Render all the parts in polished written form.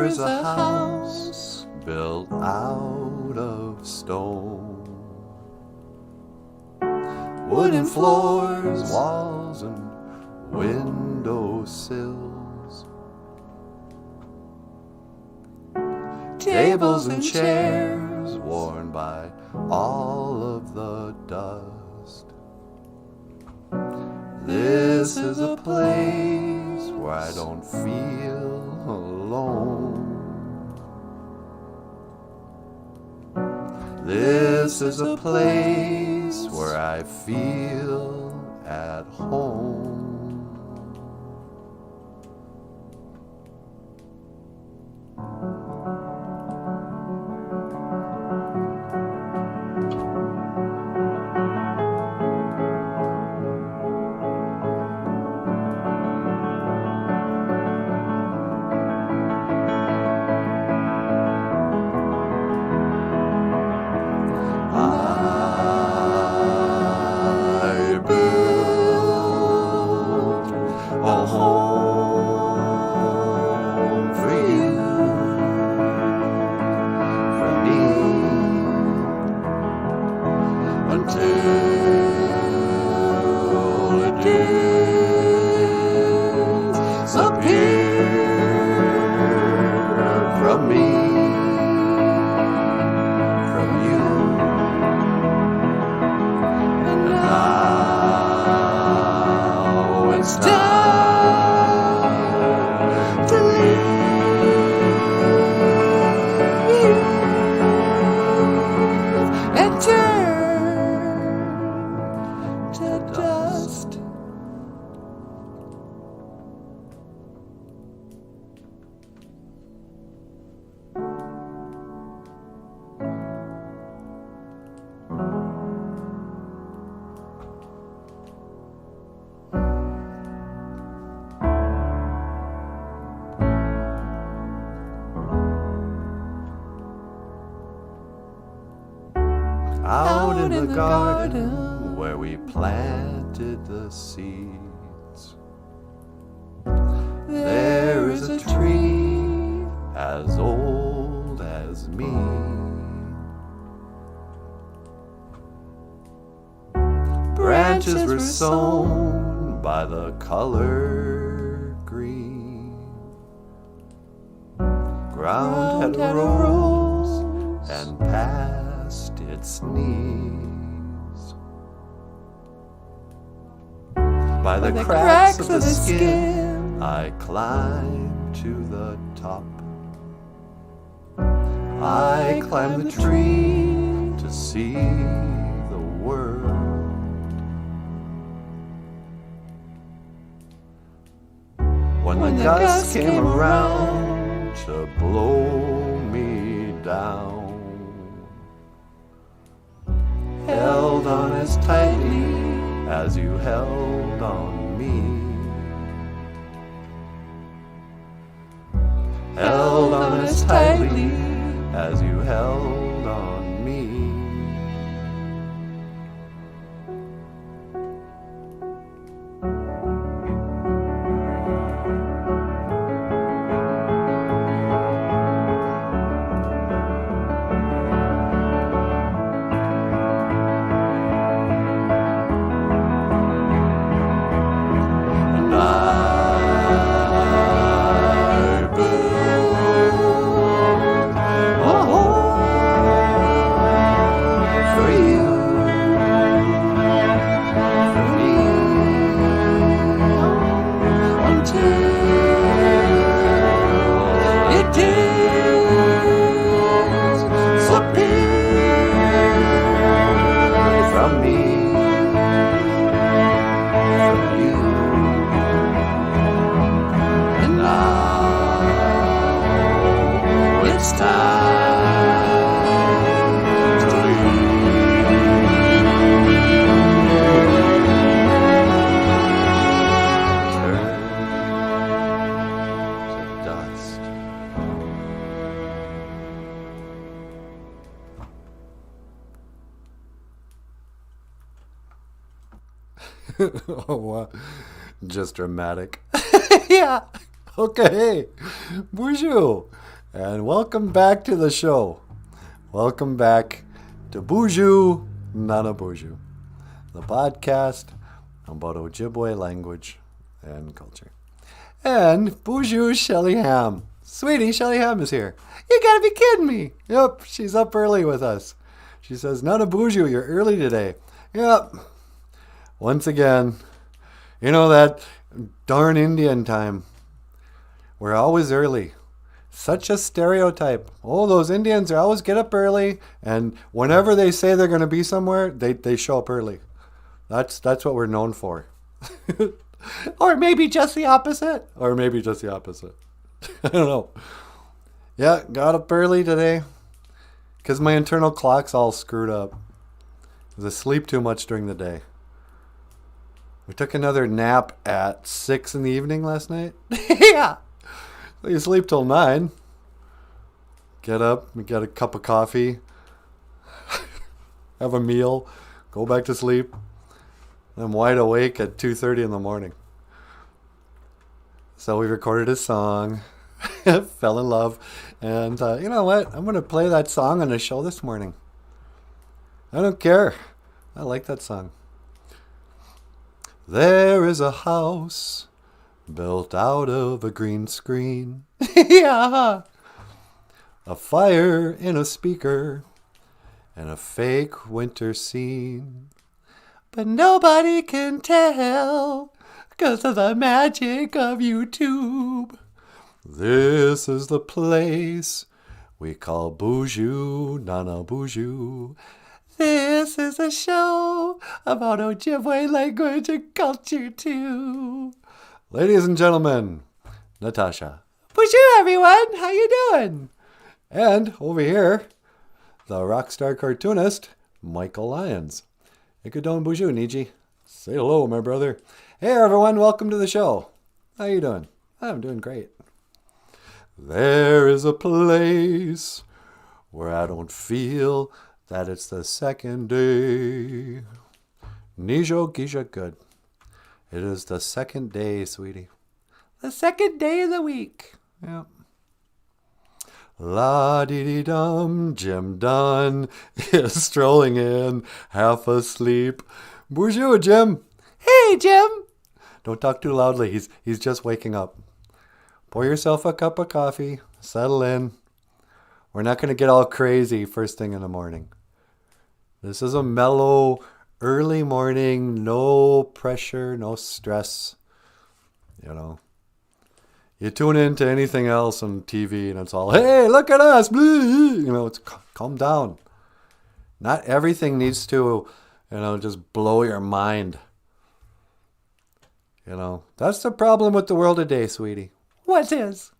is a house built out of stone. Wooden floors, walls, and windowsills. Tables and chairs worn by all of the dust. This is a place where I don't feel alone. This is a place where I feel at home. Out in the garden where we planted the seeds, there is a tree as old as me. Branches were sown by the color green. Ground had arose and past its knees. By the cracks of the skin, I climbed to the top. I climbed the tree to see the world. When the gust came around to blow me down, held on as tightly as you held on me. Held on as tightly as you held on me. Oh, wow. Just dramatic. Yeah. Okay. Boozhoo. and welcome back to the show. Welcome back to Boozhoo Nanaboozhoo, the podcast about Ojibwe language and culture. And Boozhoo Shelly Ham. Sweetie, Shelly Ham is here. You gotta be kidding me. Yep, she's up early with us. She says, Nanaboozhoo, you're early today. Yep. Once again, you know that darn Indian time. We're always early. Such a stereotype. Oh, those Indians are always get up early, and whenever they say they're going to be somewhere, they show up early. That's what we're known for. Or maybe just the opposite. I don't know. Yeah, got up early today because my internal clock's all screwed up. I sleep too much during the day. We took another nap at 6 in the evening last night. Yeah. So you sleep till 9. Get up, get a cup of coffee, have a meal, go back to sleep. I'm wide awake at 2:30 in the morning. So we recorded a song, fell in love, and you know what? I'm going to play that song on the show this morning. I don't care. I like that song. There is a house built out of a green screen. Yeah. A fire in a speaker and a fake winter scene. But nobody can tell 'cause of the magic of YouTube. This is the place we call Boozhoo Nanaboozhoo. This is a show about Ojibwe language and culture too. Ladies and gentlemen, Natasha. Boozhoo, everyone. How you doing? And over here, the rock star cartoonist, Michael Lyons. Ikadon Boozhoo, Niji. Say hello, my brother. Hey, everyone. Welcome to the show. How you doing? I'm doing great. There is a place where I don't feel that it's the second day. Nijo Gisha good. It is the second day, sweetie. The second day of the week. Yeah. La-dee-dee-dum, Jim Dunn is strolling in, half asleep. Boozhoo, Jim. Hey, Jim. Don't talk too loudly. He's just waking up. Pour yourself a cup of coffee. Settle in. We're not going to get all crazy first thing in the morning. This is a mellow, early morning, no pressure, no stress. You know. You tune into anything else on TV and it's all, hey, look at us. You know, it's calm down. Not everything needs to, just blow your mind. That's the problem with the world today, sweetie. What is?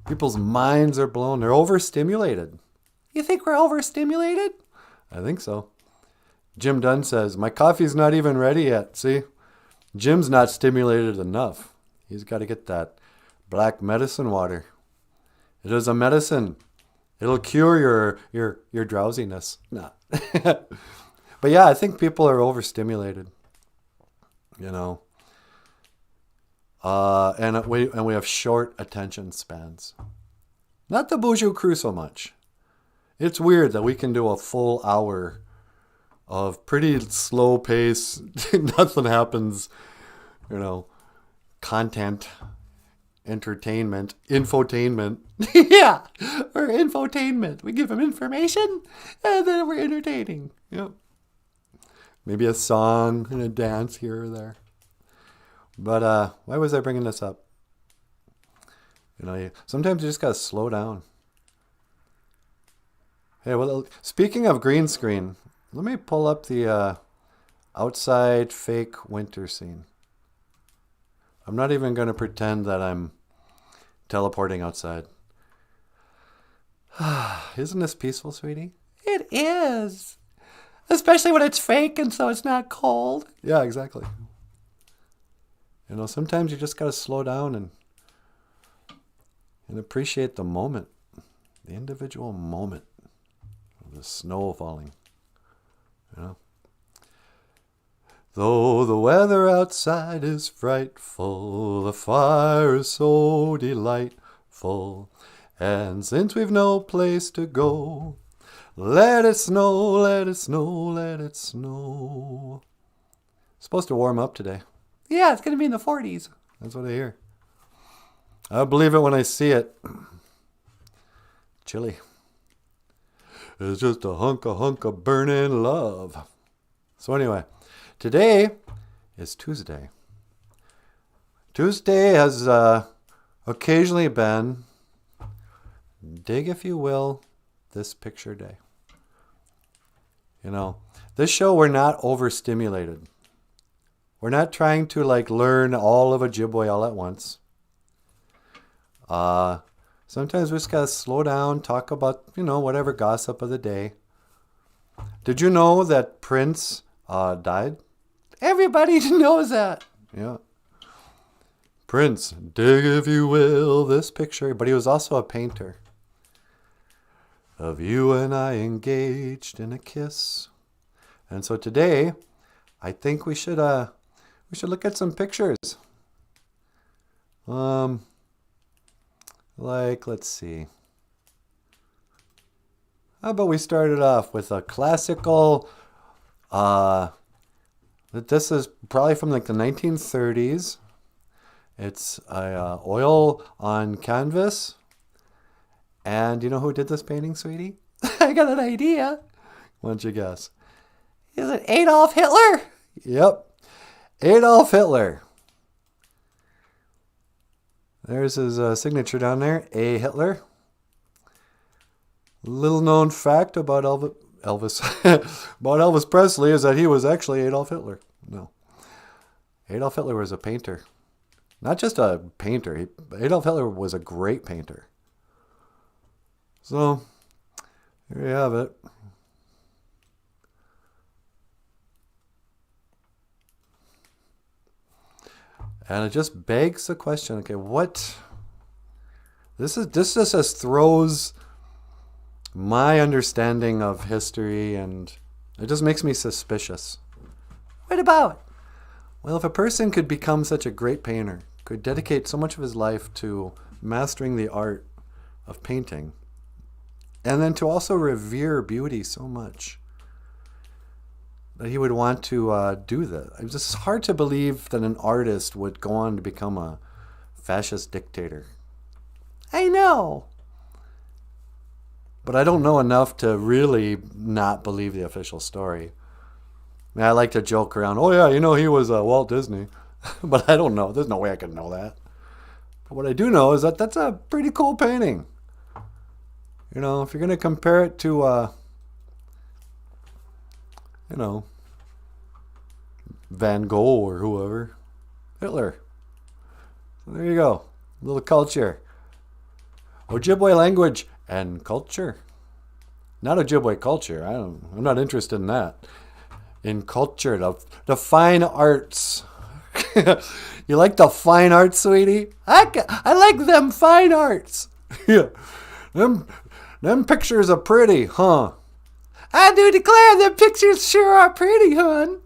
People's minds are blown. They're overstimulated. You think we're overstimulated? I think so. Jim Dunn says, my coffee's not even ready yet. See? Jim's not stimulated enough. He's got to get that black medicine water. It is a medicine. It'll cure your drowsiness. No. But yeah, I think people are overstimulated. And we have short attention spans. Not the Boozhoo crew so much. It's weird that we can do a full hour of pretty slow pace, nothing happens, content, entertainment, infotainment. Yeah, or infotainment. We give them information and then we're entertaining. Yep. Maybe a song and a dance here or there. But why was I bringing this up? Sometimes you just gotta slow down. Hey, well, speaking of green screen, let me pull up the outside fake winter scene. I'm not even going to pretend that I'm teleporting outside. Isn't this peaceful, sweetie? It is. Especially when it's fake and so it's not cold. Yeah, exactly. Sometimes you just got to slow down and appreciate the moment. The individual moment of the snow falling. Though the weather outside is frightful, the fire is so delightful, And since we've no place to go, let it snow, let it snow, let it snow. It's supposed to warm up today. Yeah, it's going to be in the 40s. That's what I hear. I believe it when I see it. Chilly. It's just a hunk of burning love. So anyway, today is Tuesday. Tuesday has occasionally been, dig if you will, this picture day. You know, this show we're not overstimulated. We're not trying to learn all of Ojibwe all at once. Sometimes we just gotta slow down, talk about, whatever gossip of the day. Did you know that Prince died? Everybody knows that. Yeah. Prince, dig if you will, this picture. But he was also a painter. Of you and I engaged in a kiss. And so today, I think we should look at some pictures. Let's see. How about we started off with a classical, this is probably from the 1930s. It's oil on canvas. And you know who did this painting, sweetie? I got an idea. Why don't you guess? Is it Adolf Hitler? Yep. Adolf Hitler. There's his signature down there, A. Hitler. Little known fact about Elvis about Elvis Presley is that he was actually Adolf Hitler. No. Adolf Hitler was a painter. Not just a painter. Adolf Hitler was a great painter. So, here you have it. And it just begs the question, okay, what? This just throws my understanding of history, and it just makes me suspicious. What about? Well, if a person could become such a great painter, could dedicate so much of his life to mastering the art of painting, and then to also revere beauty so much that he would want to do that. It's just hard to believe that an artist would go on to become a fascist dictator. I know. But I don't know enough to really not believe the official story. I mean, I like to joke around, oh yeah, he was Walt Disney. But I don't know. There's no way I could know that. But what I do know is that that's a pretty cool painting. If you're going to compare it to, Van Gogh or whoever, Hitler. So there you go. A little culture. Ojibwe language and culture. Not Ojibwe culture. I'm not interested in that. In culture, the fine arts. You like the fine arts, sweetie? I like them fine arts. Yeah. Them pictures are pretty, huh? I do declare them pictures sure are pretty, hon.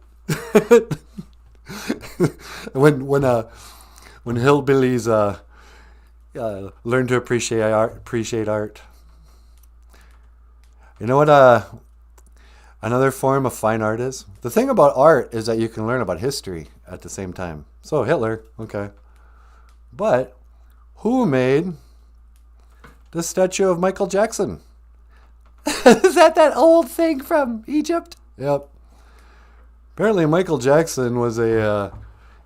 when hillbillies learn to appreciate art. You know what another form of fine art is? The thing about art is that you can learn about history at the same time. So Hitler, okay. But who made the statue of Michael Jackson? Is that old thing from Egypt? Yep. Apparently Michael Jackson was a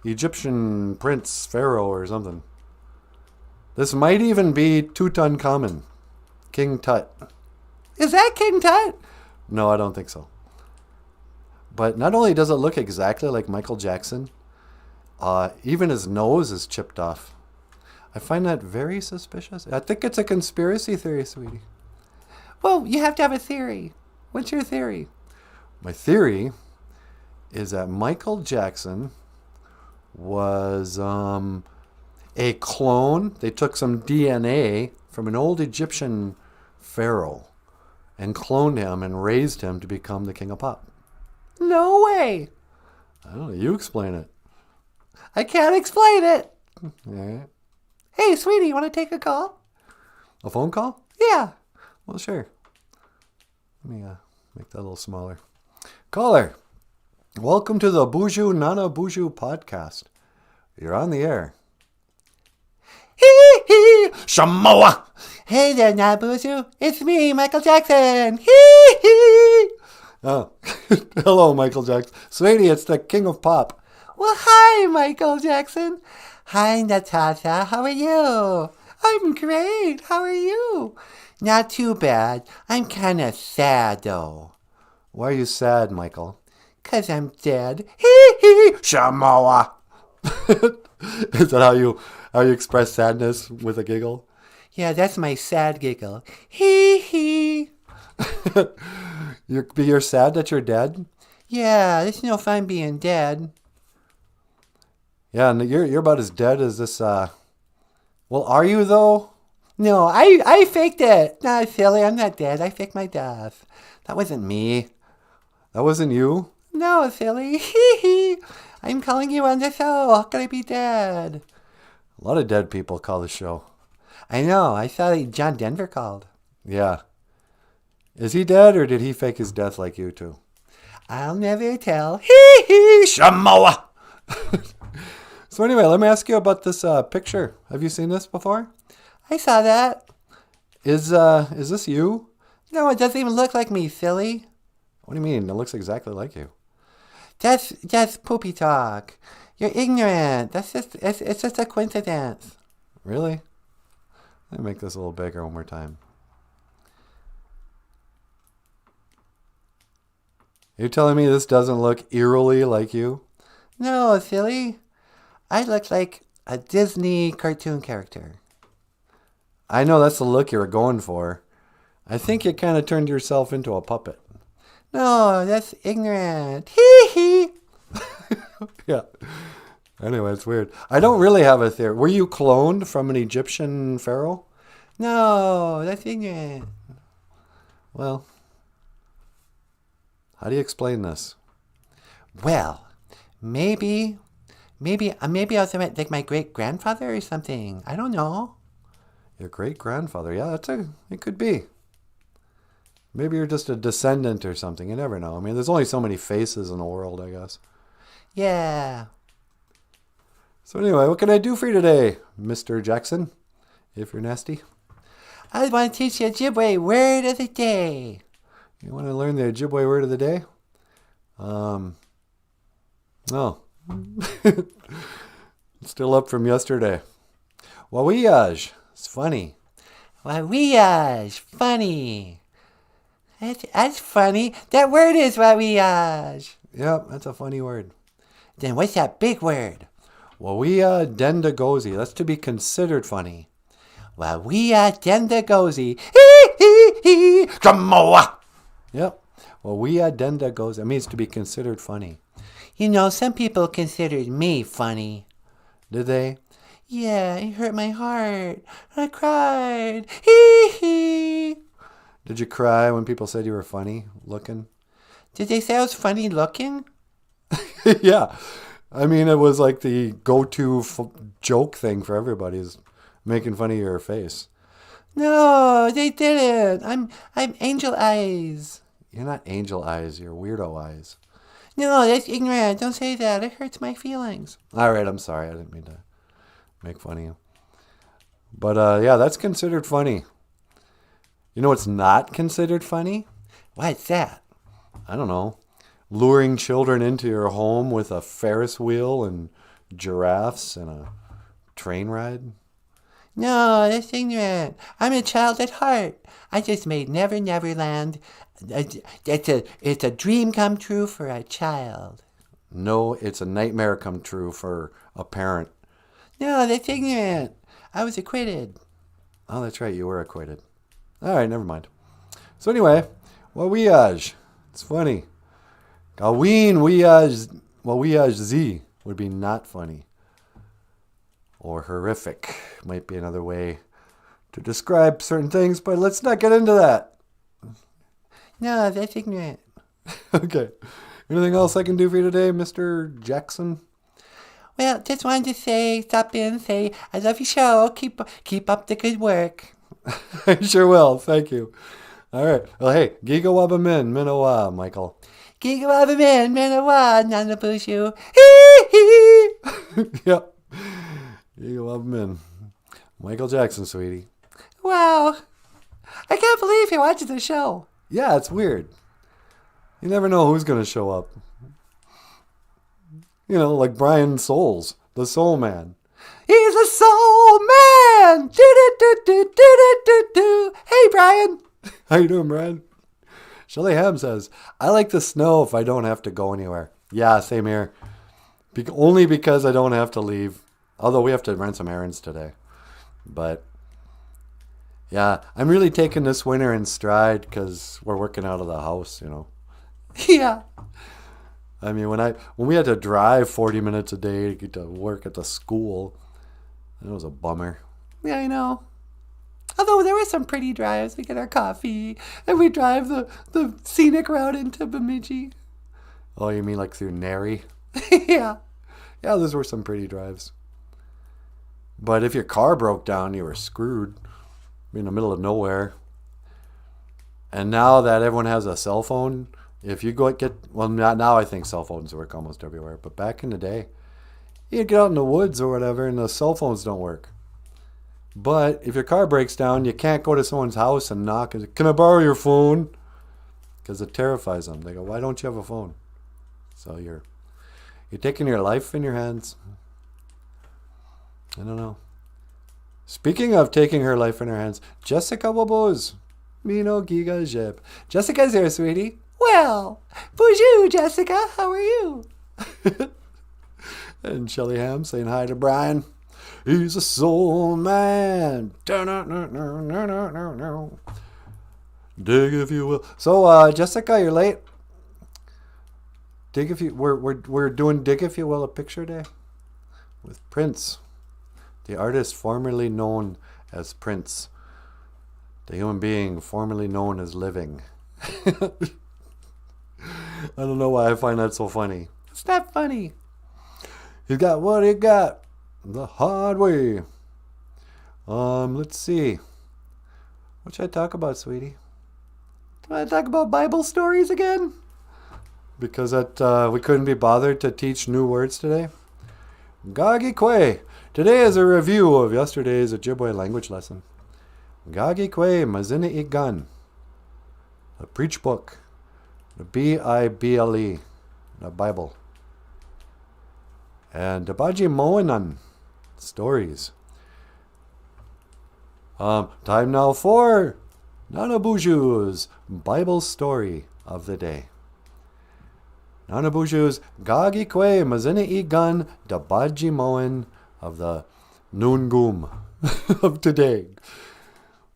Egyptian prince, pharaoh or something. This might even be Tutankhamun, King Tut. Is that King Tut? No, I don't think so. But not only does it look exactly like Michael Jackson, even his nose is chipped off. I find that very suspicious. I think it's a conspiracy theory, sweetie. Well, you have to have a theory. What's your theory? My theory is that Michael Jackson was a clone. They took some DNA from an old Egyptian pharaoh and cloned him and raised him to become the king of pop. No way. I don't know. You explain it. I can't explain it. Yeah. Hey, sweetie, you want to take a call? A phone call? Yeah. Well, sure. Let me make that a little smaller. Caller, welcome to the Boozhoo Nanaboozhoo podcast. You're on the air. Hee hee! Shamoa! Hey there, Nanaboozhoo. It's me, Michael Jackson. Hee hee! Oh, hello, Michael Jackson. Sweetie, it's the king of pop. Well, hi, Michael Jackson. Hi, Natasha. How are you? I'm great. How are you? Not too bad. I'm kind of sad, though. Why are you sad, Michael? 'Cause I'm dead. Hee hee! Shamoa! Is that how you express sadness, with a giggle? Yeah, that's my sad giggle. Hee hee! You're sad that you're dead? Yeah, it's no fun being dead. Yeah, and you're about as dead as this. Well, are you though? No, I faked it. No, silly, I'm not dead. I faked my death. That wasn't me. That wasn't you? No, silly. Hee hee. I'm calling you on the show. How could I be dead? A lot of dead people call the show. I know. I saw that John Denver called. Yeah. Is he dead, or did he fake his death like you two? I'll never tell. Hee hee. Shamoa. So anyway, let me ask you about this picture. Have you seen this before? I saw that. Is this you? No, it doesn't even look like me, silly. What do you mean? It looks exactly like you. That's poopy talk. You're ignorant. It's just a coincidence. Really? Let me make this a little bigger one more time. You're telling me this doesn't look eerily like you? No, silly. I look like a Disney cartoon character. I know that's the look you were going for. I think you kind of turned yourself into a puppet. No, that's ignorant. Hee hee. Yeah. Anyway, it's weird. I don't really have a theory. Were you cloned from an Egyptian pharaoh? No, that's ignorant. Well, how do you explain this? Well, maybe I was like my great grandfather or something. I don't know. Your great grandfather? Yeah, it could be. Maybe you're just a descendant or something. You never know. I mean, there's only so many faces in the world, I guess. Yeah. So anyway, what can I do for you today, Mr. Jackson? If you're nasty. I want to teach you Ojibwe word of the day. You want to learn the Ojibwe word of the day? No. It's still up from yesterday. Wawiyaj. It's funny. Wawiyaj. Funny. That's funny. That word is wawiyaj. Yep, that's a funny word. Then what's that big word? Wawiya dendagozi. That's to be considered funny. Wawiya dendagozi. Hee hee hee. Shamoa. Yep. Wawiya dendagozi. It means to be considered funny. You know, some people considered me funny. Did they? Yeah, it hurt my heart. I cried. Hee hee. Did you cry when people said you were funny looking? Did they say I was funny looking? Yeah. I mean, it was like the go-to joke thing for everybody is making fun of your face. No, they didn't. I'm Angel Eyes. You're not Angel Eyes. You're Weirdo Eyes. No, that's ignorant. Don't say that. It hurts my feelings. All right, I'm sorry. I didn't mean to make fun of you. But yeah, that's considered funny. You know what's not considered funny? What's that? I don't know. Luring children into your home with a Ferris wheel and giraffes and a train ride? No, that's ignorant. I'm a child at heart. I just made Never Never Land. It's a dream come true for a child. No, it's a nightmare come true for a parent. No, that's ignorant. I was acquitted. Oh, that's right. You were acquitted. All right, never mind. So anyway, wawiyaj. It's funny. Gaween wawiyaj z would be not funny. Or horrific might be another way to describe certain things, but let's not get into that. No, that's ignorant. Okay. Anything else I can do for you today, Mr. Jackson? Well, just wanted to stop in and say, I love your show. Keep up the good work. I sure will. Thank you. All right. Well, hey, Giga Wabba Min, Minawa, Michael. Giga Wabba Man, Manawa, Nanaboozhoo. Hee hee. Yep. Giga Wabba Min. Michael Jackson, sweetie. Wow. I can't believe he watches the show. Yeah, it's weird. You never know who's going to show up. You know, like Brian Souls, the Soul Man. He's a soul man. Do do do do do do do do. Hey, Brian. How you doing, Brian? Shelly Ham says, I like the snow if I don't have to go anywhere. Yeah, same here. Only because I don't have to leave. Although we have to run some errands today. But, yeah, I'm really taking this winter in stride because we're working out of the house, you know. Yeah. I mean, when we had to drive 40 minutes a day to get to work at the school, that was a bummer. Yeah, I know. Although there were some pretty drives. We get our coffee and we drive the scenic route into Bemidji. Oh, you mean like through Nary? Yeah. Yeah, those were some pretty drives. But if your car broke down, you were screwed. In the middle of nowhere. And now that everyone has a cell phone, if you now I think cell phones work almost everywhere. But back in the day, you'd get out in the woods or whatever and the cell phones don't work. But if your car breaks down, you can't go to someone's house and knock and say, can I borrow your phone? Because it terrifies them. They go, why don't you have a phone? So you're taking your life in your hands. I don't know. Speaking of taking her life in her hands, Jessica Wabos. Mino Giga Jeb. Jessica's here, sweetie. Well, Boozhoo, Jessica. How are you? And Shelly Ham saying hi to Brian. He's a soul man. Dig if you will. So, Jessica, you're late. We're doing Dig if you will, a picture day with Prince, the artist formerly known as Prince, the human being formerly known as Living. I don't know why I find that so funny. It's not funny. He got what he got the hard way. Let's see. What should I talk about, sweetie? Do I talk about Bible stories again? Because we couldn't be bothered to teach new words today. Gogh Kwe. Today is a review of yesterday's Ojibwe language lesson. Gogh Kwe Mazina Igan. The Preach Book. The Bible. The Bible. And the Baji Moanan. Stories. Time now for Nanaboozhoo's Bible story of the day. Nanaboozhoo's Gogh Kwe Mazina Igan the Baji Moan of the Noongum of today.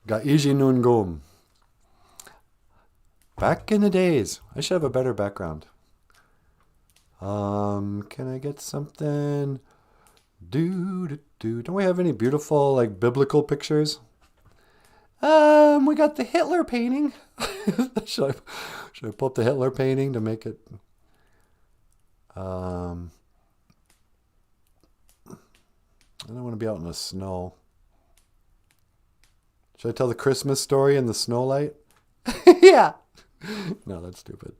Gaiji Noongum. Back in the days. I should have a better background. Can I get something? Don't we have any beautiful like biblical pictures? We got the Hitler painting. should I pull up the Hitler painting to make it? I don't want to be out in the snow. Should I tell the Christmas story in the snow light? Yeah. No, that's stupid.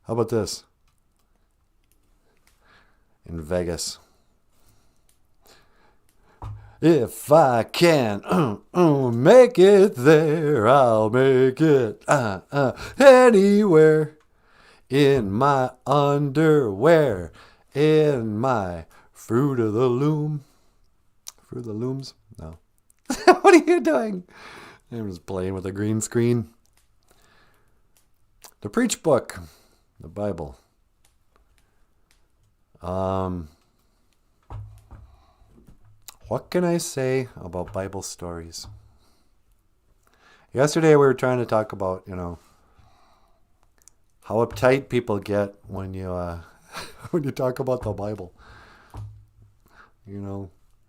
How about this? In Vegas. If I can make it there, I'll make it anywhere. In my underwear, in my Fruit of the Loom. Fruit of the Looms? No. What are you doing? I'm just playing with a green screen. The Preach Book. The Bible. What can I say about Bible stories? Yesterday we were trying to talk about, how uptight people get when you when you talk about the Bible.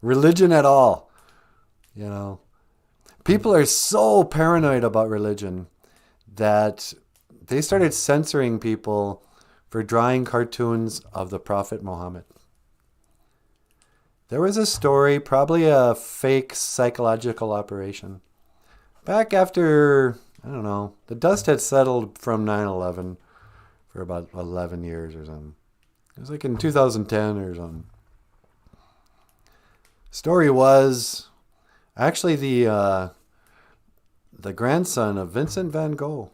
Religion at all. People are so paranoid about religion that they started censoring people for drawing cartoons of the Prophet Muhammad. There was a story, probably a fake psychological operation. Back after, I don't know, the dust had settled from 9/11 for about 11 years or something. It was like in 2010 or something. Story was actually the grandson of Vincent van Gogh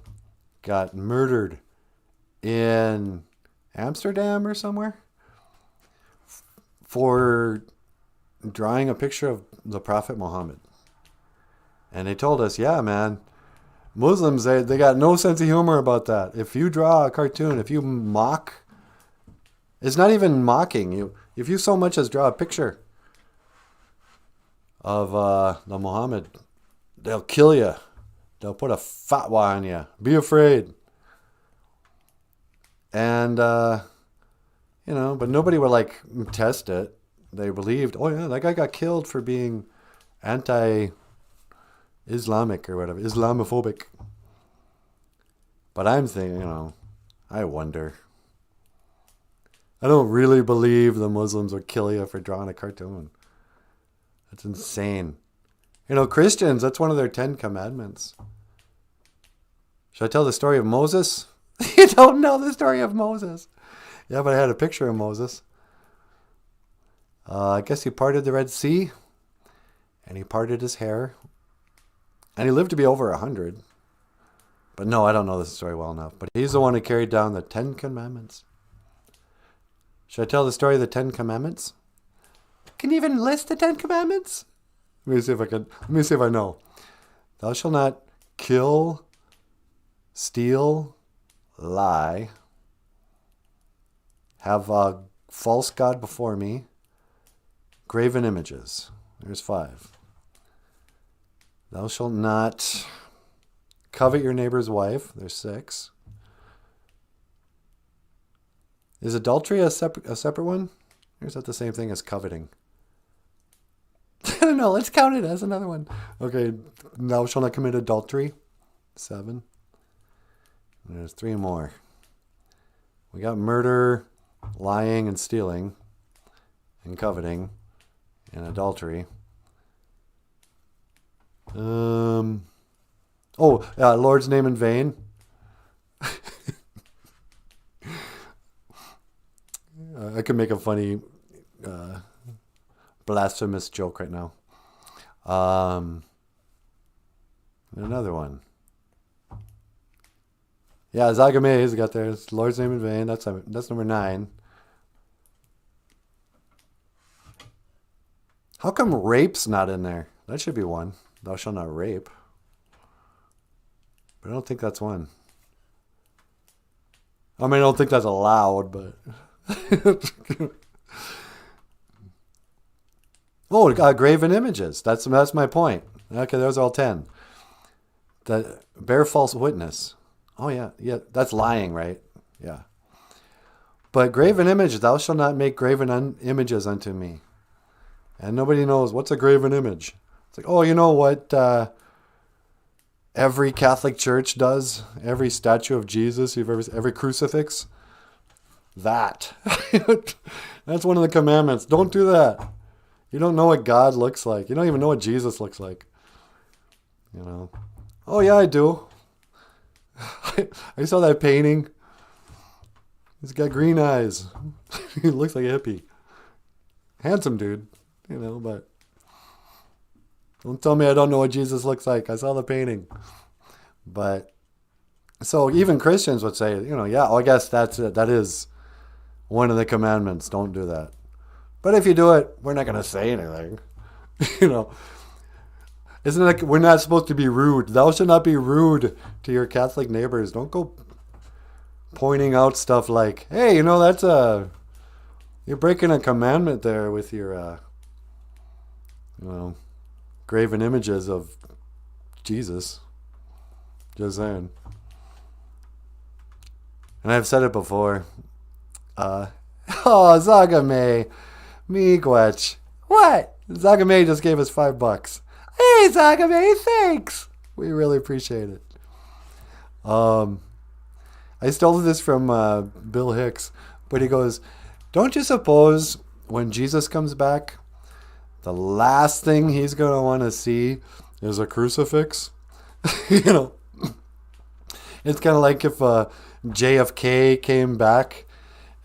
got murdered in Amsterdam or somewhere for drawing a picture of the Prophet Muhammad. And they told us, yeah, man, Muslims, they got no sense of humor about that. If you draw a cartoon, if you mock, it's not even mocking you. If you so much as draw a picture of the Muhammad, they'll kill you. They'll put a fatwa on you. Be afraid. And, but nobody would like test it. They believed, oh yeah, that guy got killed for being anti-Islamic or whatever, Islamophobic. But I'm thinking, I wonder. I don't really believe the Muslims would kill you for drawing a cartoon. That's insane. Christians, that's one of their 10 commandments. Should I tell the story of Moses? You don't know the story of Moses. Yeah, but I had a picture of Moses. I guess he parted the Red Sea, and he parted his hair, and he lived to be over 100. But no, I don't know this story well enough. But he's the one who carried down the 10 commandments. Should I tell the story of the 10 commandments? Can you even list the 10 commandments? Let me see if I can. Let me see if I know. Thou shalt not kill, steal, lie, have a false god before me, graven images. There's 5. Thou shalt not covet your neighbor's wife. There's 6. Is adultery a separate one? Or is that the same thing as coveting? I don't know. Let's count it as another one. Okay. Thou shalt not commit adultery. 7. And there's 3 more. We got murder, lying and stealing, and coveting, and adultery. Lord's name in vain. I could make a funny blasphemous joke right now. Another one. Yeah, Zagame's got there. It's Lord's name in vain. That's number 9. How come rape's not in there? That should be 1. Thou shalt not rape. But I don't think that's 1. I mean, I don't think that's allowed, but... Graven images. That's my point. Okay, those are all 10. The bear false witness. Oh, yeah. That's lying, right? Yeah. But graven image, thou shalt not make graven images unto me. And nobody knows, what's a graven image? It's like, you know what every Catholic church does? Every statue of Jesus, every crucifix? That. That's one of the commandments. Don't do that. You don't know what God looks like. You don't even know what Jesus looks like. Oh, yeah, I do. I saw that painting. He's got green eyes. He looks like a hippie. Handsome dude, but don't tell me I don't know what Jesus looks like. I saw the painting. But, so even Christians would say, I guess that's it. That is one of the commandments. Don't do that. But if you do it, we're not going to say anything. Isn't it like we're not supposed to be rude? Thou shalt not be rude to your Catholic neighbors. Don't go pointing out stuff like, hey, that's you're breaking a commandment there with your, graven images of Jesus. Just saying. And I've said it before. Zagame, miigwech. What? Zagame just gave us $5. Hey, Zagame, thanks. We really appreciate it. I stole this from Bill Hicks, but he goes, don't you suppose when Jesus comes back, the last thing he's going to want to see is a crucifix. You know, it's kind of like if JFK came back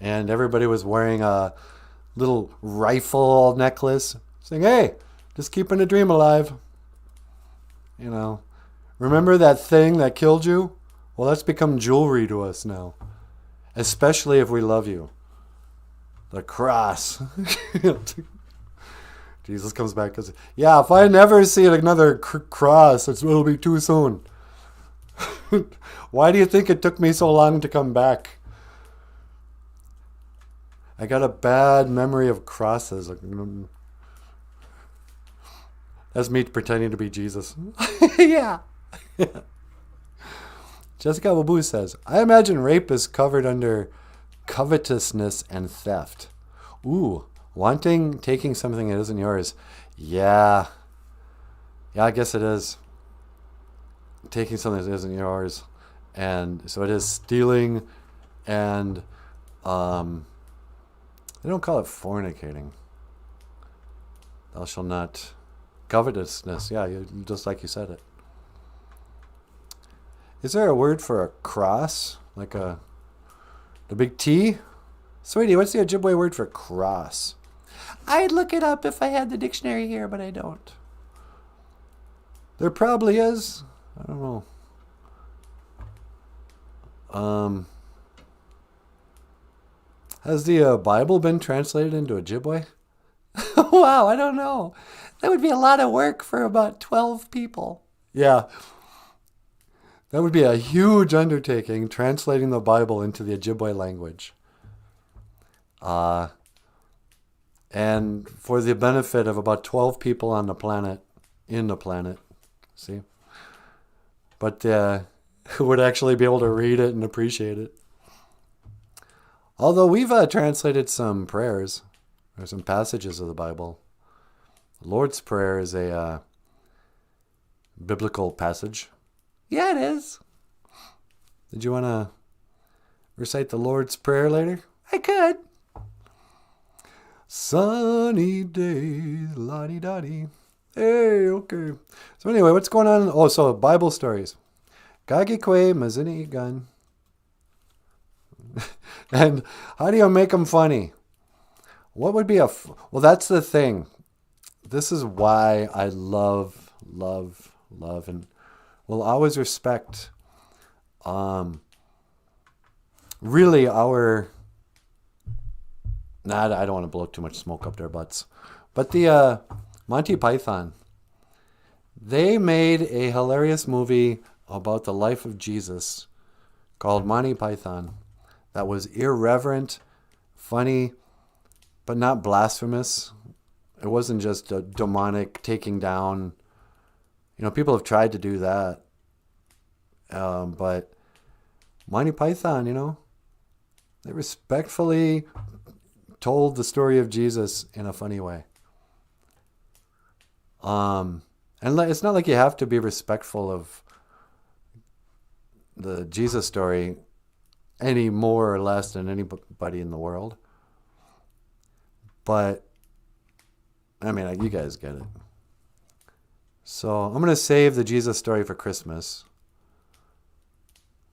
and everybody was wearing a little rifle necklace saying, hey, just keeping a dream alive. You know, remember that thing that killed you? Well, that's become jewelry to us now, especially if we love you. The cross. Jesus comes back and says, yeah, if I never see another cross, it'll be too soon. Why do you think it took me so long to come back? I got a bad memory of crosses. That's me pretending to be Jesus. Yeah. Jessica Wabu says, I imagine rape is covered under covetousness and theft. Ooh, taking something that isn't yours. Yeah. Yeah, I guess it is. Taking something that isn't yours. And so it is stealing, and they don't call it fornicating. Thou shalt not. Covetousness, yeah, just like you said it. Is there a word for a cross? Like the big T? Sweetie, what's the Ojibwe word for cross? I'd look it up if I had the dictionary here, but I don't. There probably is. I don't know. Has the Bible been translated into Ojibwe? Wow, I don't know. That would be a lot of work for about 12 people. Yeah. That would be a huge undertaking, translating the Bible into the Ojibwe language. And for the benefit of about 12 people on the planet, see? But who would actually be able to read it and appreciate it. Although we've translated some prayers, or some passages of the Bible. The Lord's Prayer is a biblical passage. Yeah, it is. Did you want to recite the Lord's Prayer later? I could. Sunny days, la-di-da-di. Hey, okay. So anyway, what's going on? Oh, so Bible stories. Gagikwe mazini gun. And how do you make them funny? What would be well, that's the thing. This is why I love, and will always respect, really our, I don't want to blow too much smoke up their butts, but the Monty Python, they made a hilarious movie about the life of Jesus called Monty Python that was irreverent, funny, but not blasphemous. It wasn't just a demonic taking down. You know, people have tried to do that. But Monty Python, you know, they respectfully told the story of Jesus in a funny way. And it's not like you have to be respectful of the Jesus story any more or less than anybody in the world. But, I mean, you guys get it. So I'm going to save the Jesus story for Christmas.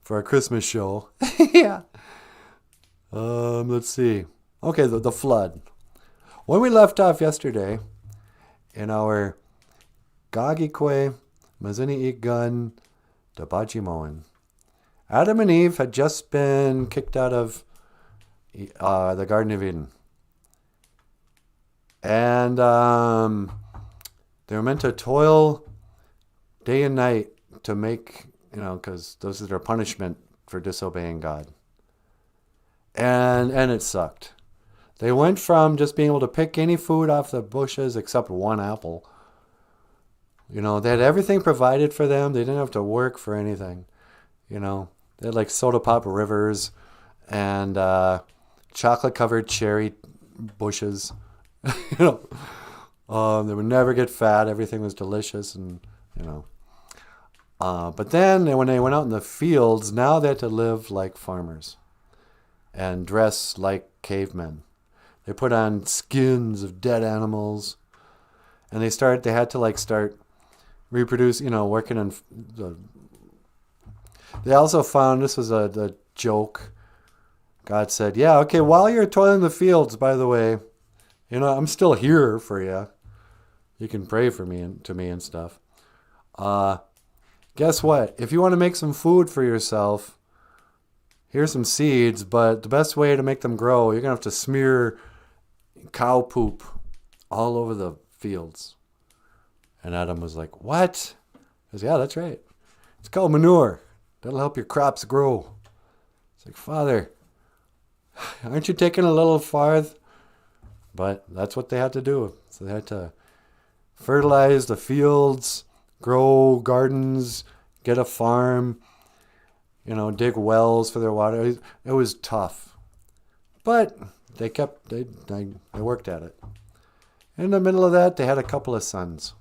For our Christmas show. Yeah. Let's see. Okay, the flood. When we left off yesterday in our Gagikwe Mazini Igun Dabajimoan, Adam and Eve had just been kicked out of the Garden of Eden. And they were meant to toil day and night to make, because those are their punishment for disobeying God. And it sucked. They went from just being able to pick any food off the bushes except one apple. They had everything provided for them. They didn't have to work for anything. They had like soda pop rivers and chocolate-covered cherry bushes. They would never get fat. Everything was delicious, and But then when they went out in the fields, now they had to live like farmers and dress like cavemen. They put on skins of dead animals, and they had to like start reproduce, working on the. They also found, this was the joke. God said, yeah, okay, while you're toiling the fields, by the way, I'm still here for you. You can pray for me and to me and stuff. Guess what? If you want to make some food for yourself, here's some seeds, but the best way to make them grow, you're going to have to smear cow poop all over the fields. And Adam was like, what? He goes, yeah, that's right. It's called manure. That'll help your crops grow. It's like, Father, aren't you taking a little farther? But that's what they had to do. So they had to fertilize the fields, grow gardens, get a farm, dig wells for their water. It was tough. But they worked at it. In the middle of that, they had a couple of sons,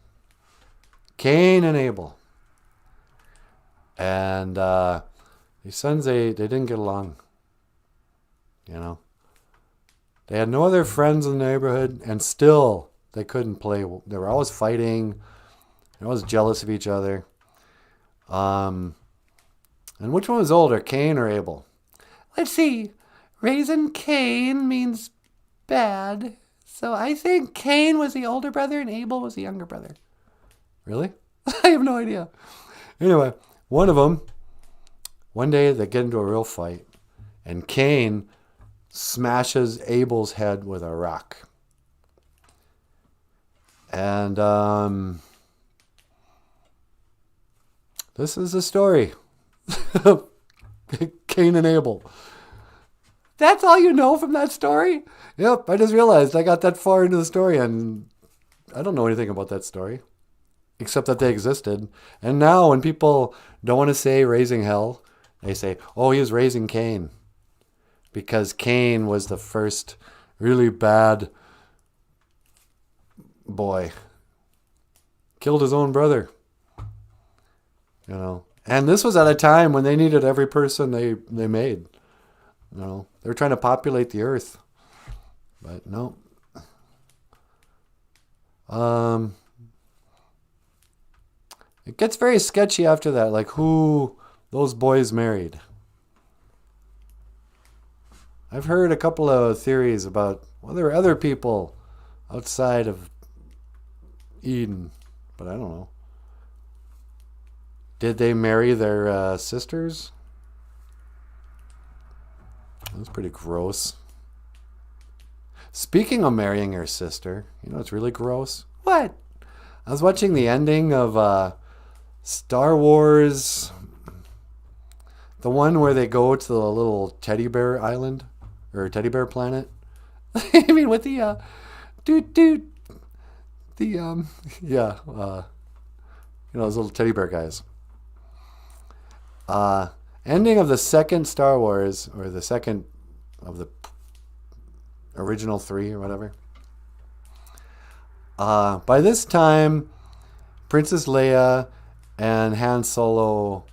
Cain and Abel. And these sons, they didn't get along. They had no other friends in the neighborhood, and still they couldn't play. They were always fighting. They were always jealous of each other. And which one was older, Cain or Abel? Let's see. Raising Cain means bad. So I think Cain was the older brother and Abel was the younger brother. Really? I have no idea. Anyway, one of them, one day they get into a real fight, and Cain smashes Abel's head with a rock. And this is the story of Cain and Abel. That's all you know from that story? Yep, I just realized I got that far into the story, and I don't know anything about that story, except that they existed. And now when people don't want to say raising hell, they say, oh, he was raising Cain. Because Cain was the first really bad boy. Killed his own brother. And this was at a time when they needed every person they made. They were trying to populate the earth. But no. It gets very sketchy after that, like who those boys married. I've heard a couple of theories about, there were other people outside of Eden, but I don't know. Did they marry their sisters? That's pretty gross. Speaking of marrying your sister, it's really gross? What? I was watching the ending of Star Wars, the one where they go to the little teddy bear island, or teddy bear planet. I mean, with the, those little teddy bear guys. Ending of the second Star Wars, or the second of the original 3 or whatever. By this time, Princess Leia and Han Solo,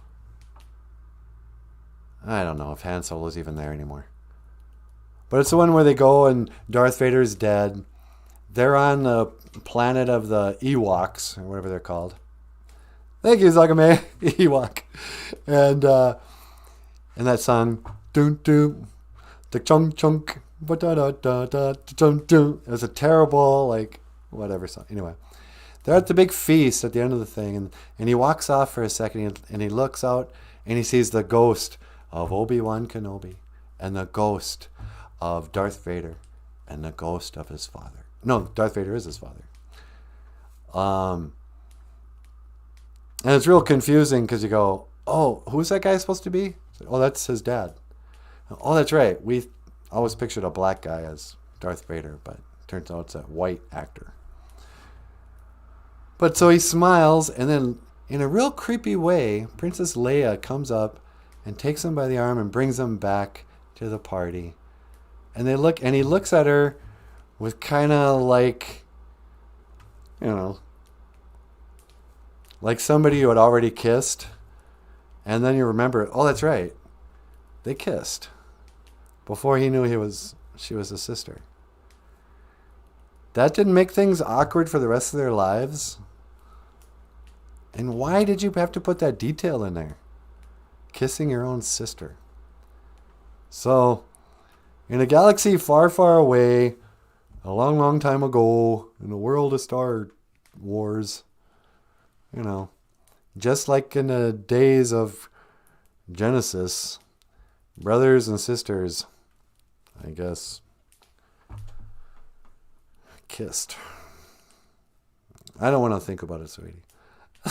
I don't know if Han Solo's even there anymore. But it's the one where they go and Darth Vader's dead. They're on the planet of the Ewoks, or whatever they're called. Thank you, Zagame. Ewok. And that song, doom doom, the chunk chunk, da da da da dum dum. It was a terrible, whatever song. Anyway, they're at the big feast at the end of the thing, and he walks off for a second, and he looks out, and he sees the ghost of Obi-Wan Kenobi, and the ghost of Darth Vader, and the ghost of his father. No, Darth Vader is his father. And it's real confusing because you go, oh, who's that guy supposed to be? Oh, that's his dad. Oh, that's right. We always pictured a black guy as Darth Vader, but it turns out it's a white actor. But so he smiles, and then in a real creepy way, Princess Leia comes up and takes him by the arm and brings him back to the party. And he looks at her with kind of like somebody you had already kissed. And then you remember, oh, that's right. They kissed before he knew she was his sister. That didn't make things awkward for the rest of their lives? And why did you have to put that detail in there? Kissing your own sister. So, in a galaxy far, far away, a long, long time ago, in the world of Star Wars, you know, just like in the days of Genesis, brothers and sisters, I guess, kissed. I don't want to think about it, sweetie.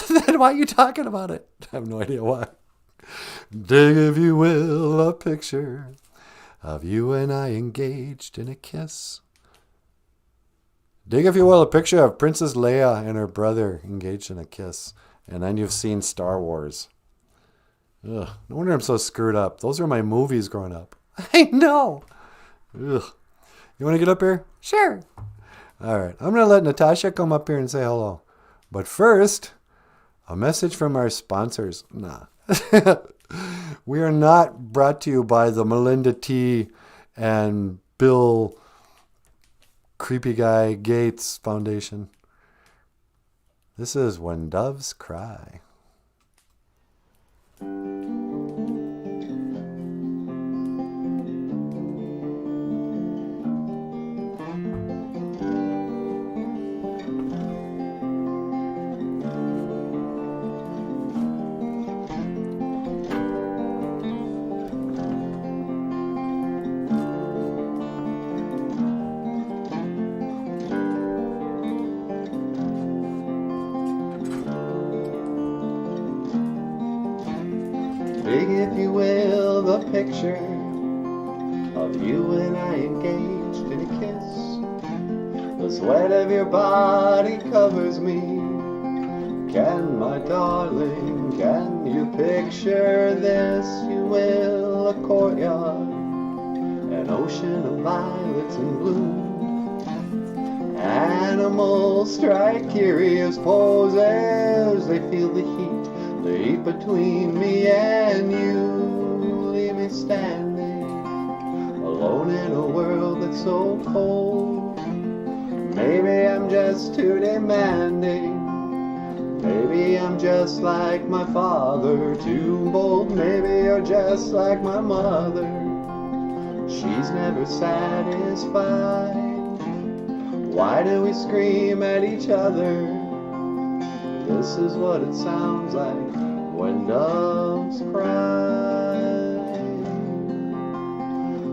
Then why are you talking about it? I have no idea why. Dig, if you will, a picture of you and I engaged in a kiss. Dig, if you will, a picture of Princess Leia and her brother engaged in a kiss. And then you've seen Star Wars. Ugh, no wonder I'm so screwed up. Those were my movies growing up. I know. Ugh. You want to get up here? Sure. All right. I'm going to let Natasha come up here and say hello. But first, a message from our sponsors. Nah. We are not brought to you by the Melinda T. and Bill Creepy Guy Gates Foundation. This is When Doves Cry. If you will, the picture of you and I engaged in a kiss. The sweat of your body covers me. Can, my darling, can you picture this? You will, a courtyard, an ocean of violets in bloom. Animals strike curious poses. They feel the heat between me and you. Leave me standing alone in a world that's so cold. Maybe I'm just too demanding. Maybe I'm just like my father, too bold. Maybe you're just like my mother. She's never satisfied. Why do we scream at each other? This is what it sounds like when doves cry.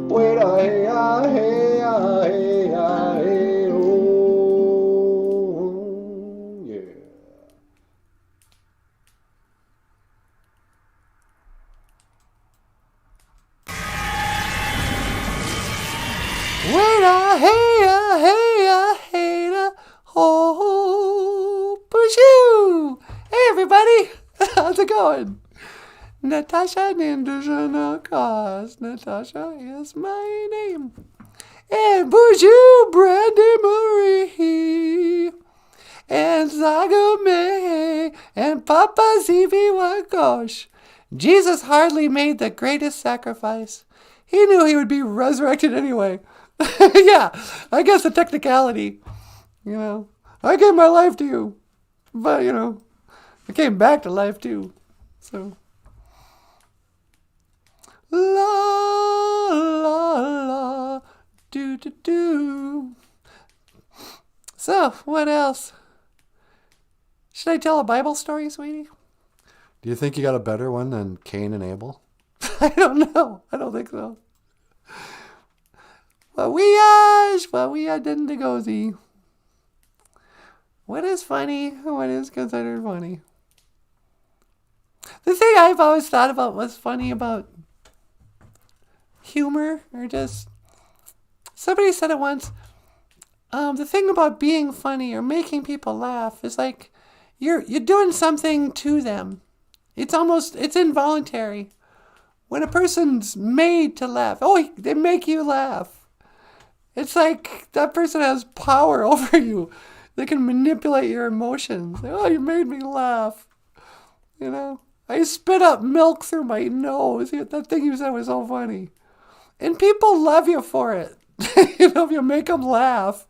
Wait a hey a hey a hey a hey oh yeah. Wait a hey a hey a hey a oh Boozhoo! Hey everybody, how's it going? Natasha Nandujana cause Natasha is my name. And Boozhoo Brandy Marie and Zagame and Papa Zivi Wagosh. Jesus hardly made the greatest sacrifice. He knew he would be resurrected anyway. Yeah, I guess a technicality. You know, I gave my life to you. But, you know, I came back to life too. So. La, la, la, do, do, do. So, what else? Should I tell a Bible story, sweetie? Do you think you got a better one than Cain and Abel? I don't know. I don't think so. What we are didn't go see. What is funny? What is considered funny? The thing I've always thought about was funny about humor, or just somebody said it once. The thing about being funny or making people laugh is like you're doing something to them. It's involuntary. When a person's made to laugh, they make you laugh. It's like that person has power over you. They can manipulate your emotions. You made me laugh. You know, I spit up milk through my nose. That thing you said was so funny. And people love you for it. You know, if you make them laugh,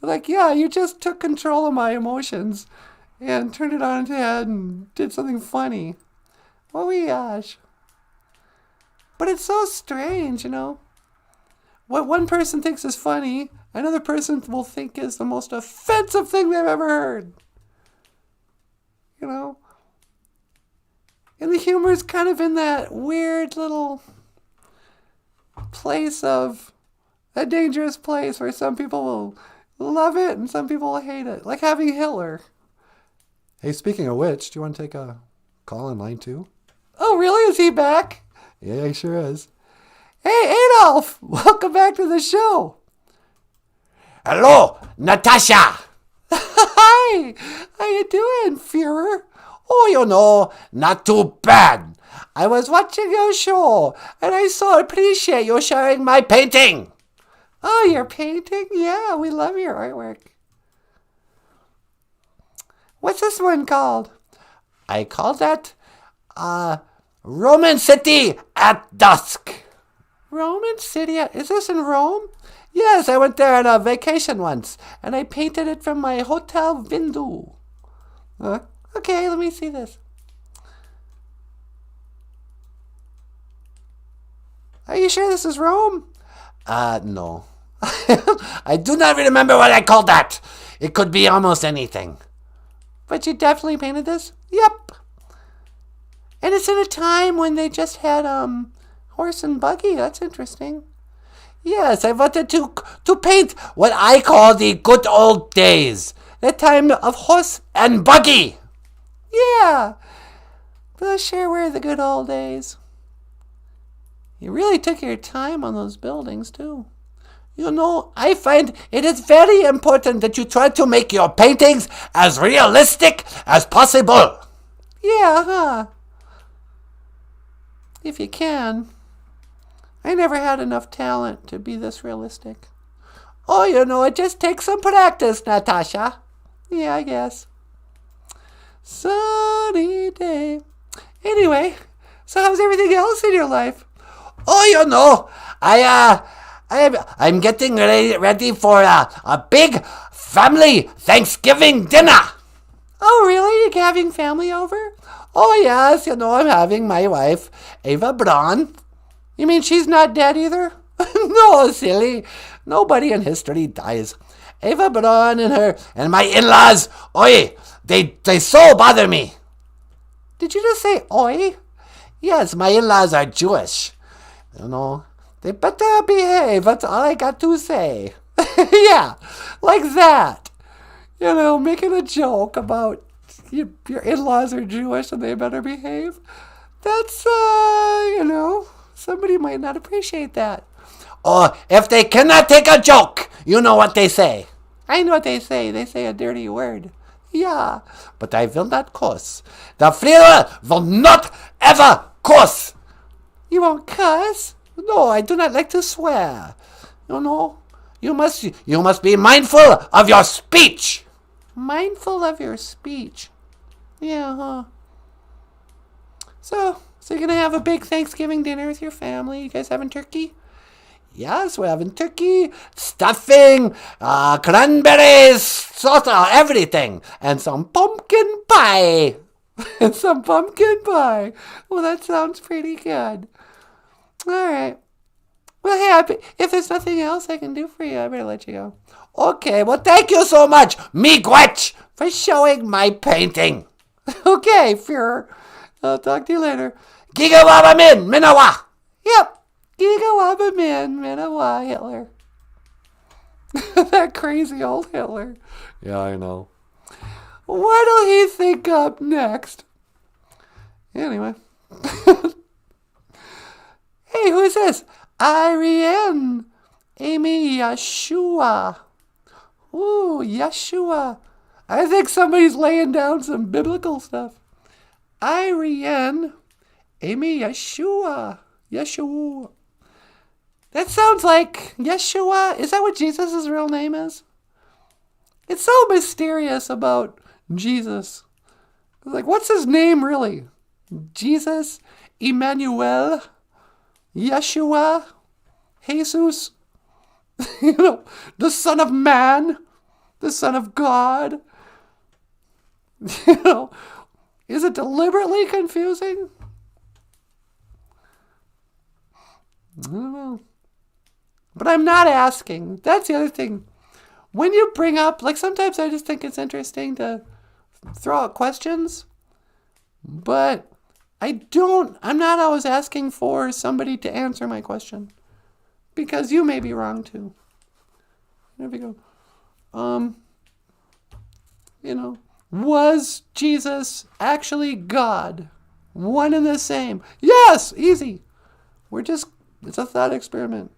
Like, yeah, you just took control of my emotions and turned it on its head and did something funny. Oh, gosh. But it's so strange, What one person thinks is funny, another person will think is the most offensive thing they've ever heard. And the humor is kind of in that weird little place of a dangerous place where some people will love it and some people will hate it. Like having Hitler. Hey, speaking of which, do you want to take a call in line 2? Oh, really? Is he back? Yeah, he sure is. Hey, Adolf! Welcome back to the show. Hello, Natasha. Hi! How you doing, Führer? Oh, not too bad. I was watching your show, and I so appreciate you sharing my painting. Oh, your painting? Yeah, we love your artwork. What's this one called? I call that, Roman City at Dusk. Roman City? Is this in Rome? Yes, I went there on a vacation once, and I painted it from my hotel window. Okay, let me see this. Are you sure this is Rome? No. I do not remember what I called that. It could be almost anything. But you definitely painted this? Yep. And it's in a time when they just had, horse and buggy. That's interesting. Yes, I wanted to paint what I call the good old days. The time of horse and buggy. Yeah. Those sure were the good old days. You really took your time on those buildings, too. I find it is very important that you try to make your paintings as realistic as possible. Yeah, huh? If you can. I never had enough talent to be this realistic. Oh, it just takes some practice, Natasha. Yeah, I guess. Sunny day. Anyway, so how's everything else in your life? Oh, I'm getting ready for a big family Thanksgiving dinner. Oh, really? You're having family over? Oh, yes, I'm having my wife, Ava Braun. You mean she's not dead either? No, silly. Nobody in history dies. Ava Braun and my in-laws, they so bother me. Did you just say oi? Yes, my in-laws are Jewish. They better behave. That's all I got to say. Yeah, like that. Making a joke about your in-laws are Jewish and they better behave. That's, somebody might not appreciate that. Or if they cannot take a joke, you know what they say. I know what they say. They say a dirty word. Yeah, but I will not curse. The Führer will not ever curse. You won't cuss? No, I do not like to swear. You must be mindful of your speech. Mindful of your speech. Yeah, huh? So you're going to have a big Thanksgiving dinner with your family? You guys having turkey? Yes, we're having turkey, stuffing, cranberries, sort of everything, and some pumpkin pie. And some pumpkin pie. Well, that sounds pretty good. All right. Well, hey, if there's nothing else I can do for you, I better let you go. Okay, well, thank you so much, miigwech, for showing my painting. Okay, Führer. I'll talk to you later. Gigawabamin, Minawa. Yep. Gigawabamin, Minawa, Hitler. That crazy old Hitler. Yeah, I know. What'll he think up next? Anyway. Hey, who is this? Ariane. Amy Yeshua. Ooh, Yeshua. I think somebody's laying down some biblical stuff. Ariane. Amy Yeshua. Yeshua. That sounds like Yeshua. Is that what Jesus' real name is? It's so mysterious about Jesus. Like, what's his name really? Jesus? Emmanuel? Yeshua? Jesus? The Son of Man? the Son of God. You know, is it deliberately confusing? I don't know. But I'm not asking. That's the other thing. When you bring up, like sometimes I just think it's interesting to throw out questions, but I'm not always asking for somebody to answer my question, because you may be wrong too. There we go. Was Jesus actually God? One and the same? Yes, easy. It's a thought experiment.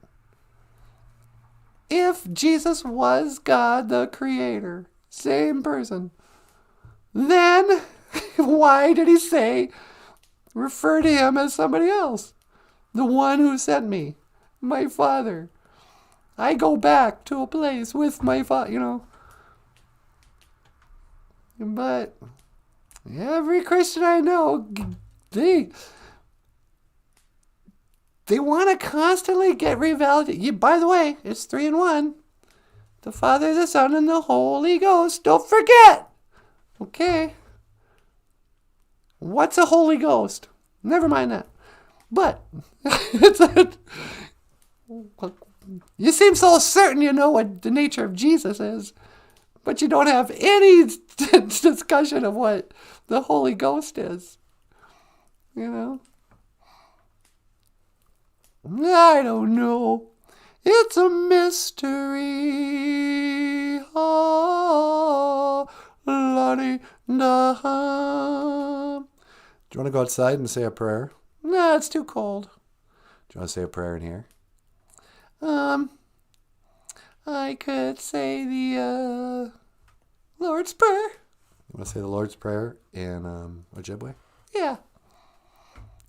If Jesus was God, the Creator, same person, then why did he refer to him as somebody else? The one who sent me, my Father. I go back to a place with my Father, But every Christian I know, they want to constantly get revalidated. By the way, it's 3 in 1. The Father, the Son, and the Holy Ghost. Don't forget. Okay. What's a Holy Ghost? Never mind that. But you seem so certain you know what the nature of Jesus is, but you don't have any discussion of what the Holy Ghost is. I don't know. It's a mystery. Oh, Lordy, da. Do you want to go outside and say a prayer? No, it's too cold. Do you want to say a prayer in here? I could say the Lord's Prayer. You want to say the Lord's Prayer in Ojibwe? Yeah.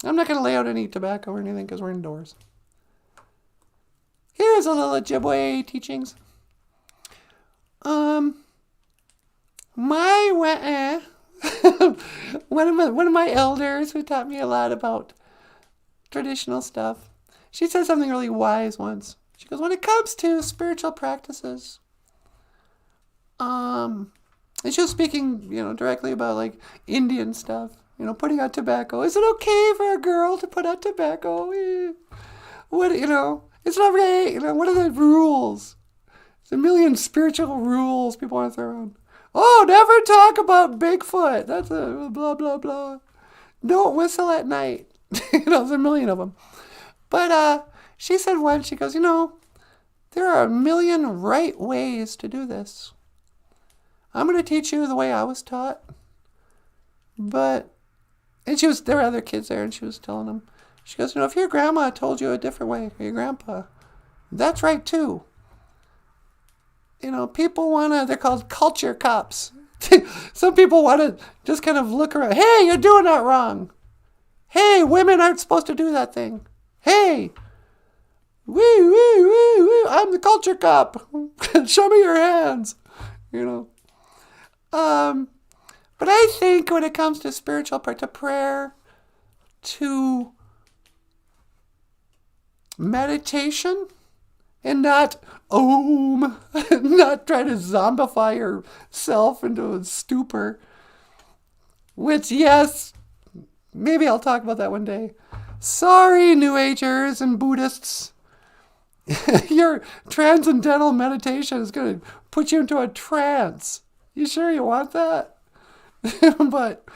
I'm not going to lay out any tobacco or anything because we're indoors. Here's a little Ojibwe teachings. One of my elders who taught me a lot about traditional stuff, she said something really wise once. She goes, when it comes to spiritual practices, and she was speaking, directly about like Indian stuff, putting out tobacco. Is it okay for a girl to put out tobacco? It's not right. What are the rules? There's a million spiritual rules people want to throw around. Oh, never talk about Bigfoot. That's a blah, blah, blah. Don't whistle at night. There's a million of them. But she said once, she goes, there are a million right ways to do this. I'm going to teach you the way I was taught. And there were other kids there, and she was telling them, she goes, if your grandma told you a different way, or your grandpa, that's right too. People they're called culture cops. Some people want to just kind of look around. Hey, you're doing that wrong. Hey, women aren't supposed to do that thing. Hey, I'm the culture cop. Show me your hands. But I think when it comes to spiritual to prayer, to meditation, and not not try to zombify yourself into a stupor, which, yes, maybe I'll talk about that one day. Sorry, New Agers and Buddhists. Your transcendental meditation is going to put you into a trance. You sure you want that? But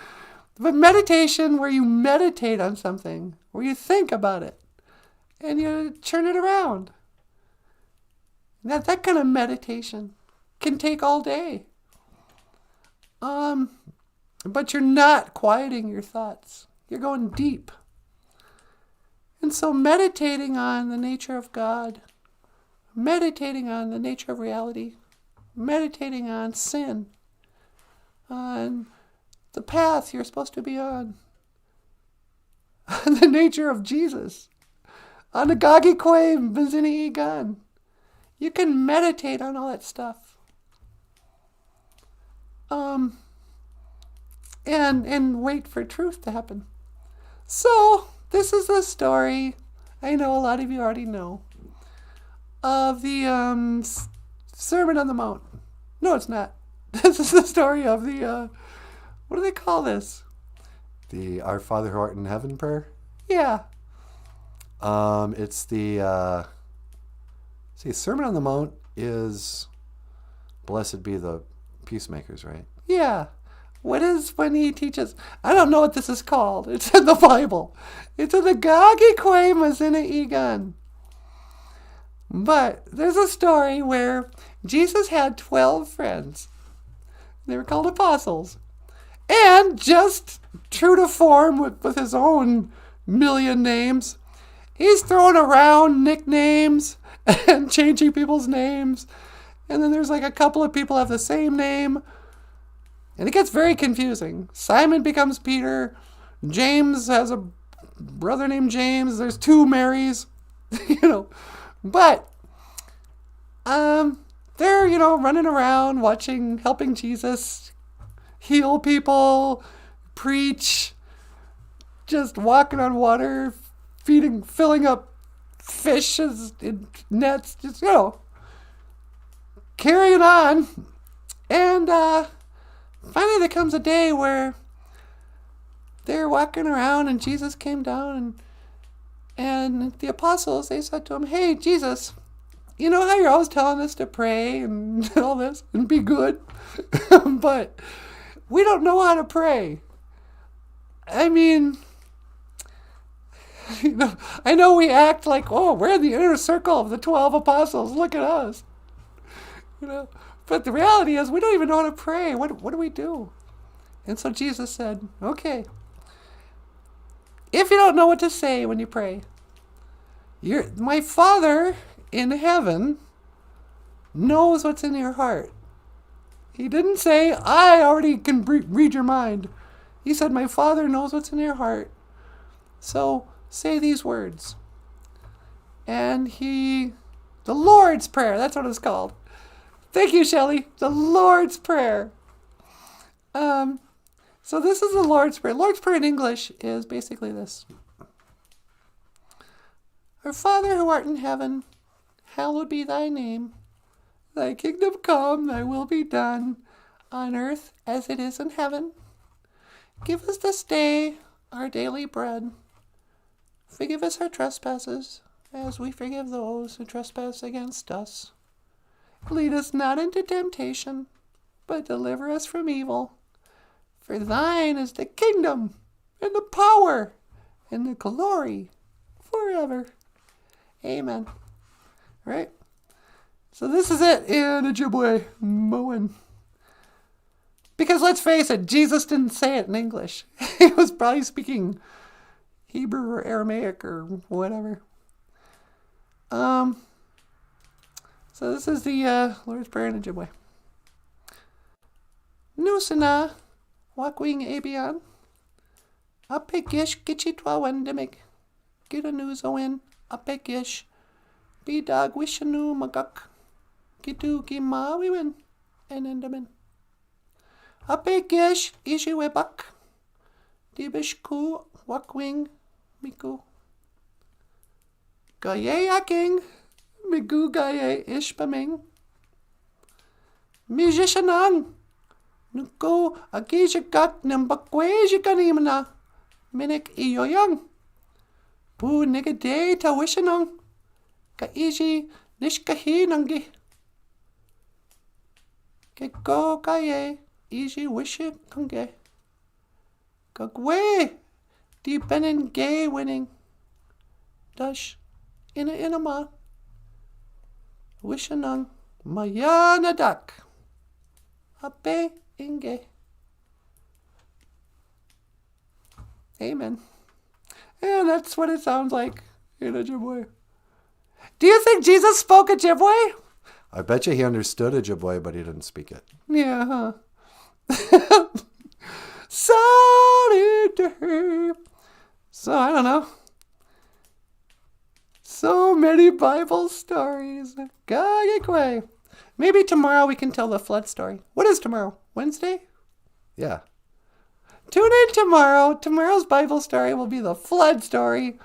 meditation, where you meditate on something, where you think about it, and you turn it around. That kind of meditation can take all day. But you're not quieting your thoughts. You're going deep. And so meditating on the nature of God, meditating on the nature of reality, meditating on sin, on the path you're supposed to be on the nature of Jesus, on the Gogh Murder. You can meditate on all that stuff. And wait for truth to happen. So, this is the story, I know a lot of you already know, of the Sermon on the Mount. No, it's not. This is the story of the, what do they call this? The Our Father who art in heaven prayer. Yeah. It's the Sermon on the Mount is blessed be the peacemakers, right? Yeah. What is when he teaches? I don't know what this is called. It's in the Bible. It's in the Gogh Murder. But there's a story where Jesus had 12 friends. They were called apostles. And just true to form with his own million names, he's throwing around nicknames and changing people's names. And then there's like a couple of people have the same name. And it gets very confusing. Simon becomes Peter. James has a brother named James. There's 2 Marys. But they're, running around, helping Jesus heal people, preach, just walking on water, filling up fishes in nets, just, carrying on. And finally there comes a day where they're walking around and Jesus came down and the apostles, they said to him, "Hey, Jesus, you know how you're always telling us to pray and all this and be good, but we don't know how to pray. I mean, I know we act like, oh, we're in the inner circle of the 12 apostles. Look at us. But the reality is we don't even know how to pray. What do we do?" And so Jesus said, "Okay, if you don't know what to say when you pray, my Father in heaven knows what's in your heart." He didn't say, "I already can read your mind." He said, "My Father knows what's in your heart. So say these words." And the Lord's Prayer, that's what it's called. Thank you, Shelley. The Lord's Prayer. So this is the Lord's Prayer. Lord's Prayer in English is basically this. Our Father who art in heaven, hallowed be thy name. Thy kingdom come, thy will be done, on earth as it is in heaven. Give us this day our daily bread. Forgive us our trespasses, as we forgive those who trespass against us. Lead us not into temptation, but deliver us from evil. For thine is the kingdom, and the power, and the glory, forever. Amen. Right? So this is it in Ojibwe, Moen. Because let's face it, Jesus didn't say it in English. He was probably speaking Hebrew or Aramaic or whatever. So this is the Lord's Prayer in Ojibwe. Nusana, wakwing abian. Apegish gichitwa wendemig. Giranuzowin, apegish. Bidag wishanu magak. Gitu gimawiwin, enendamin. Apegish ishiwebak. Dibishku wakwing miku. Gaye aking. Migu gaye ishpaming. Mijishanan. Nuko agijagak nambakwejikanimana. Minik iyoyang. Bu nigade tawishanang. Kaiji nishkahinangi. Keko gaye iji wishikange. Kagwe di benin gay winning. Dash inama. Wishanang mayana dak. Ape inge. Amen. And that's what it sounds like in Ojibwe. Do you think Jesus spoke Ojibwe? I bet you he understood Ojibwe, but he didn't speak it. Yeah, huh? Sorry. So, I don't know. So many Bible stories. Gagikwe. Maybe tomorrow we can tell the flood story. What is tomorrow? Wednesday? Yeah. Tune in tomorrow. Tomorrow's Bible story will be the flood story.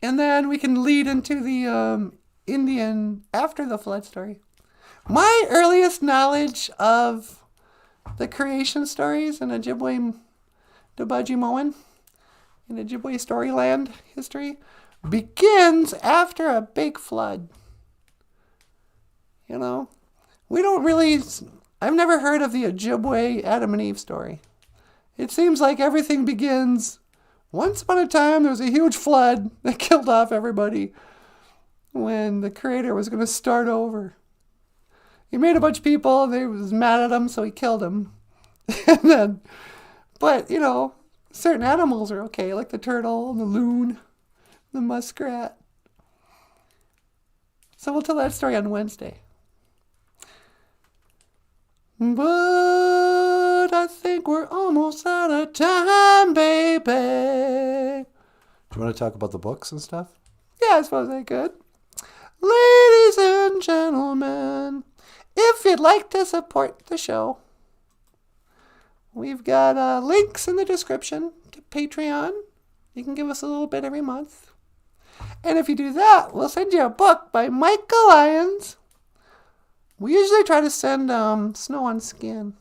And then we can lead into the Indian after the flood story. My earliest knowledge of the creation stories in Ojibwe Nanaboozhoo in Ojibwe Storyland history begins after a big flood. You know, we don't really... I've never heard of the Ojibwe Adam and Eve story. It seems like everything begins... Once upon a time, there was a huge flood that killed off everybody when the Creator was going to start over. He made a bunch of people, and they was mad at him, so he killed them. And then, but, you know, certain animals are okay, like the turtle, the loon, the muskrat. So we'll tell that story on Wednesday. But I think we're almost out of time, baby. Do you want to talk about the books and stuff? Yeah, I suppose I could. Ladies and gentlemen, if you'd like to support the show, we've got links in the description to Patreon. You can give us a little bit every month. And if you do that, we'll send you a book by Michael Lyons. We usually try to send Snow on Skin.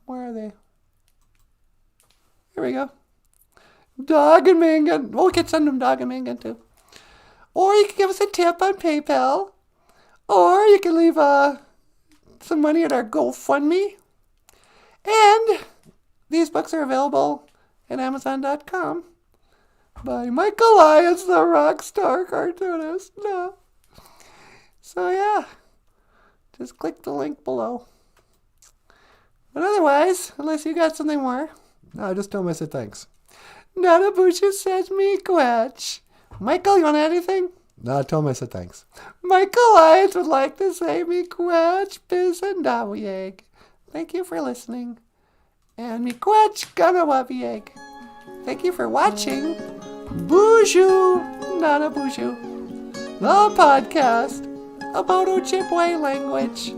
Where are they? Here we go. Dog and Mangan. Well, we could send them Dog and Mangan too. Or you can give us a tip on PayPal. Or you can leave some money at our GoFundMe. And these books are available at Amazon.com by Michael Lyons, the rock star cartoonist. No. So yeah, just click the link below. But otherwise, unless you got something more, No, just tell him I said thanks. Nanaboozhoo says me quetch. Michael, you want to add anything? No, tell him I said thanks. Michael Lyons would like to say me quetch biz and dawieg. Thank you for listening. And me quetch ganawabieg. Thank you for watching Boozhoo Nanaboozhoo, the podcast about Ojibwe language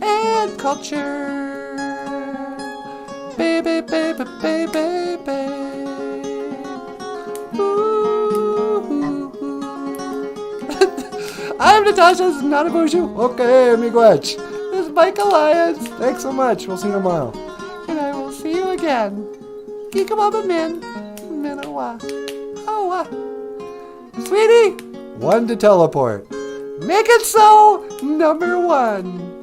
and culture. Baby, baby, baby, baby. Ooh. I'm Natasha's Nanaboozhoo. Okay, miigwech. This is Michael Lyons. Thanks so much. We'll see you tomorrow. And I will see you again. Geekababa min. Minawa. Hawa. Sweetie. 1 to teleport. Make it so. Number 1.